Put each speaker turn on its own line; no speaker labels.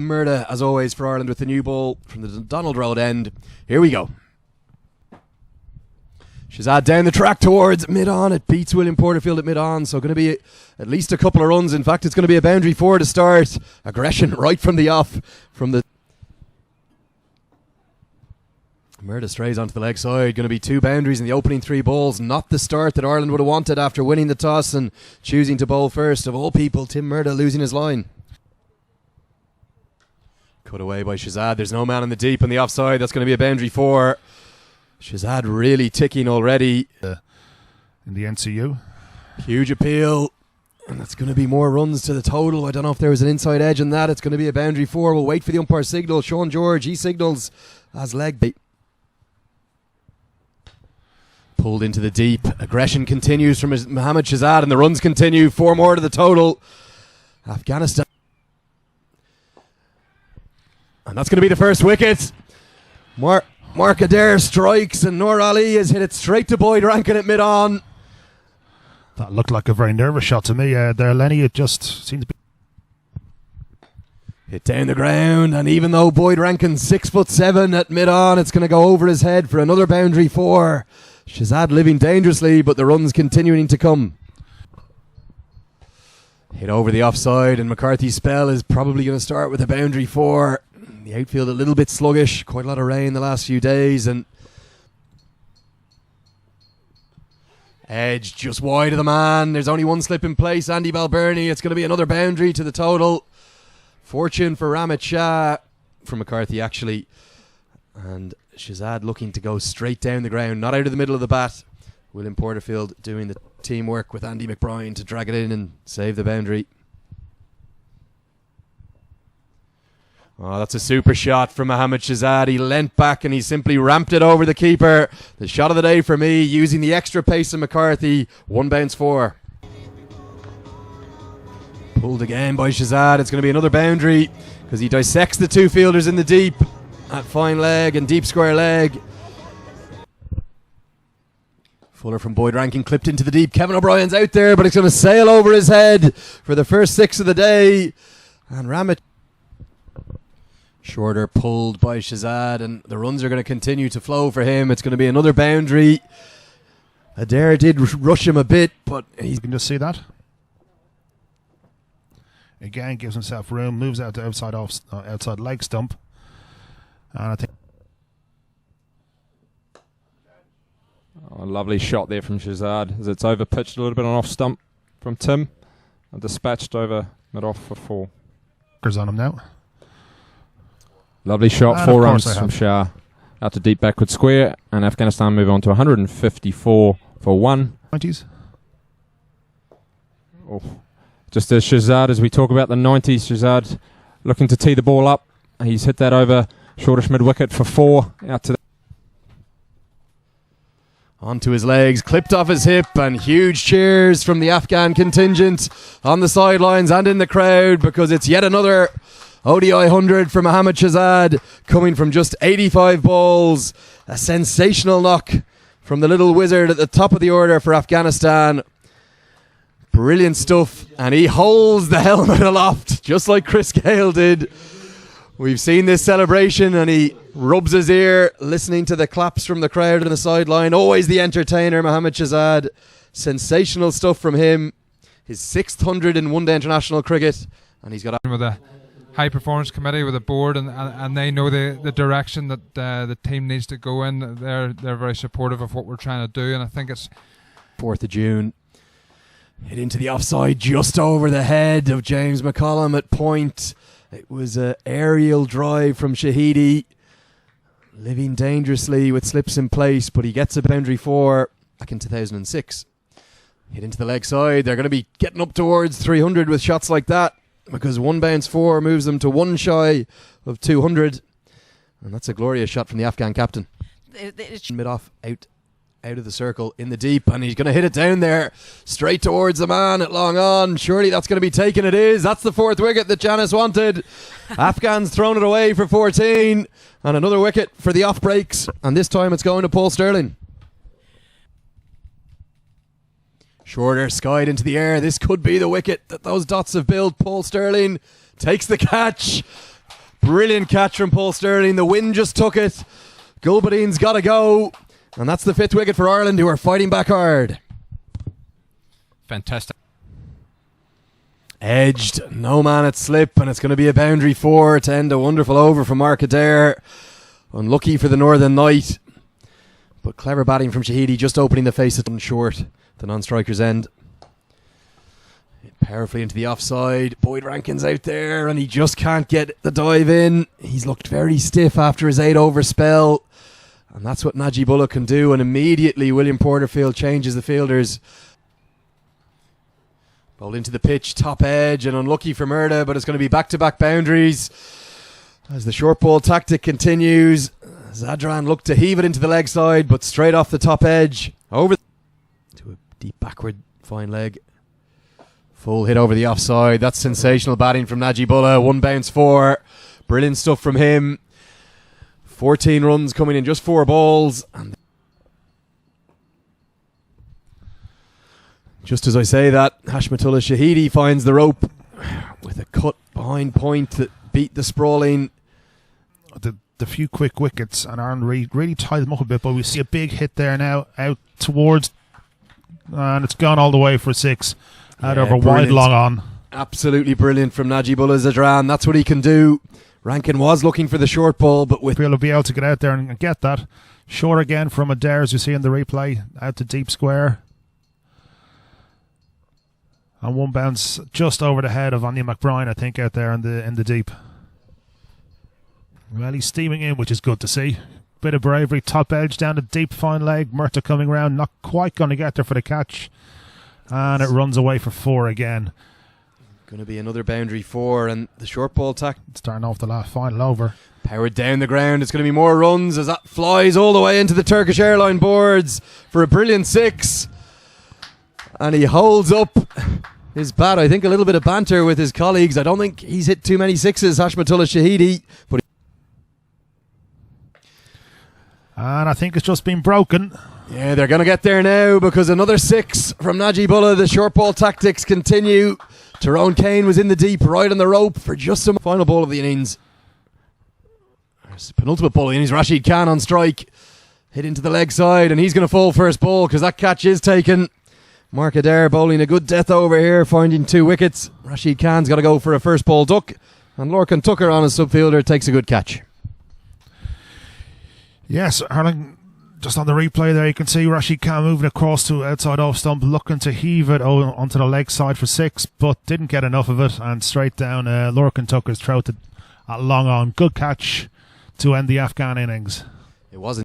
Murtagh, as always, for Ireland with the new ball from the Donald Road end. Here we go. Shahzad down the track towards mid-on. It beats William Porterfield at mid-on, so going to be at least a couple of runs. In fact, it's going to be a boundary 4 to start. Aggression right from the off. Murtagh strays onto the leg side. Going to be 2 boundaries in the opening 3 balls. Not the start that Ireland would have wanted after winning the toss and choosing to bowl first. Of all people, Tim Murtagh losing his line. Cut away by Shahzad. There's no man in the deep on the offside. That's going to be a boundary 4. Shahzad really ticking already.
In the NCU.
Huge appeal. And that's going to be more runs to the total. I don't know if there was an inside edge in that. It's going to be a boundary 4. We'll wait for the umpire signal. Sean George, he signals as leg bait. Pulled into the deep. Aggression continues from Mohammad Shahzad, and the runs continue. 4 more to the total. Afghanistan. And that's going to be the first wicket. Mark Adair strikes, and Noor has hit it straight to Boyd Rankin at mid-on.
That looked like a very nervous shot to me there, Lenny. It just seemed to be
hit down the ground, and even though Boyd Rankin's 6'7" at mid-on, it's going to go over his head for another boundary 4. Shahzad living dangerously, but the runs continuing to come. Hit over the offside, and McCarthy's spell is probably going to start with a boundary 4. The outfield a little bit sluggish, quite a lot of rain the last few days, and edge just wide of the man. There's only one slip in place, Andy Balbirnie. It's going to be another boundary to the total. Fortune for Rahmat Shah from McCarthy, actually. And Shahzad looking to go straight down the ground, not out of the middle of the bat. William Porterfield doing the teamwork with Andy McBrine to drag it in and save the boundary. Oh, that's a super shot from Mohammad Shahzad. He leant back and he simply ramped it over the keeper. The shot of the day for me, using the extra pace of McCarthy. 1 bounce 4. Pulled again by Shahzad. It's going to be another boundary because he dissects the 2 fielders in the deep at fine leg and deep square leg. Fuller from Boyd Rankin clipped into the deep. Kevin O'Brien's out there, but it's going to sail over his head for the first 6 of the day. And Rahmat. Shorter pulled by Shahzad, and the runs are going to continue to flow for him. It's going to be another boundary. Adair did rush him a bit, but
you can just see that. Again, gives himself room, moves out to outside leg stump. And I think
a lovely shot there from Shahzad as it's over pitched a little bit on off stump from Tim and dispatched over mid off for 4.
On him now.
Lovely shot, 4 runs from Shah out to deep backward square, and Afghanistan move on to 154 for 1.
90s.
Oh. Just as Shahzad, as we talk about the 90s, Shahzad looking to tee the ball up. He's hit that over shortish mid wicket for 4 out to
onto his legs, clipped off his hip, and huge cheers from the Afghan contingent on the sidelines and in the crowd, because it's yet another ODI 100 for Mohammad Shahzad, coming from just 85 balls. A sensational knock from the little wizard at the top of the order for Afghanistan. Brilliant stuff, and he holds the helmet aloft just like Chris Gale did. We've seen this celebration, and he rubs his ear listening to the claps from the crowd on the sideline. Always the entertainer, Mohammad Shahzad. Sensational stuff from him. His 6th 100 in one-day international cricket, and he's got
with a high performance committee with a board, and they know the direction that the team needs to go in. They're very supportive of what we're trying to do, and I think it's
4th of June. Hit into the offside just over the head of James McCollum at point. It was an aerial drive from Shahidi, living dangerously with slips in place, but he gets a boundary 4 back in 2006. Hit into the leg side. They're going to be getting up towards 300 with shots like that, because 1 bounce 4 moves them to 1 shy of 200. And that's a glorious shot from the Afghan captain. Mid-off, out of the circle in the deep, and he's going to hit it down there straight towards the man at long on. Surely that's going to be taken. It is. That's the 4th wicket that Janice wanted. Afghans thrown it away for 14, and another wicket for the off breaks, and this time it's going to Paul Stirling. Shorter, skied into the air. This could be the wicket that those dots have built. Paul Stirling takes the catch. Brilliant catch from Paul Stirling. The wind just took it. Gulbadin's got to go. And that's the 5th wicket for Ireland, who are fighting back hard.
Fantastic.
Edged, no man at slip, and it's going to be a boundary 4 to end a wonderful over from Adair. Unlucky for the Northern Knight, but clever batting from Shahidi, just opening the face at them short, the non-striker's end. Powerfully into the offside. Boyd Rankin's out there, and he just can't get the dive in. He's looked very stiff after his 8-over spell, and that's what Najibullah can do. And immediately William Porterfield changes the fielders. Bowled into the pitch, top edge, and unlucky for Murtagh, but it's going to be back-to-back boundaries as the short ball tactic continues. Zadran looked to heave it into the leg side, but straight off the top edge, over to a deep backward fine leg. Full hit over the offside. That's sensational batting from Najibullah. 1 bounce 4. Brilliant stuff from him. 14 runs coming in just 4 balls. And just as I say that, Hashmatullah Shahidi finds the rope with a cut behind point that beat the sprawling.
The few quick wickets and Aaron really tied them up a bit, but we see a big hit there now out towards, and it's gone all the way for 6 out over wide long on.
Absolutely brilliant from Najibullah Zadran. That's what he can do. Rankin was looking for the short ball, but with
he'll be able to get out there and get that. Short again from Adair, as you see in the replay, out to deep square. And 1 bounce just over the head of McBrine, I think, out there in the deep. Well, he's steaming in, which is good to see. Bit of bravery, top edge down the deep fine leg. Murtagh coming round, not quite going to get there for the catch. And it runs away for 4 again.
Going to be another boundary 4, and the short ball tack
starting off the last final over.
Powered down the ground. It's going to be more runs as that flies all the way into the Turkish airline boards for a brilliant 6. And he holds up his bat. I think a little bit of banter with his colleagues. I don't think he's hit too many 6s, Hashmatullah Shahidi, but
and I think it's just been broken.
yeah, they're going to get there now because another 6 from Najibullah. The short ball tactics continue. Tyrone Kane was in the deep, right on the rope for just a final ball of the innings. Penultimate ball of the innings. Rashid Khan on strike. Hit into the leg side, and he's going to fall first ball because that catch is taken. Adair bowling a good death over here, finding 2 wickets. Rashid Khan's got to go for a first ball duck, and Lorcan Tucker on his subfielder takes a good catch.
Yes, Hurling, just on the replay there, you can see Rashid Khan moving across to outside off stump, looking to heave it onto the leg side for 6, but didn't get enough of it, and straight down Lorcan Tucker's throat at long on. Good catch to end the Afghan innings.
It wasn't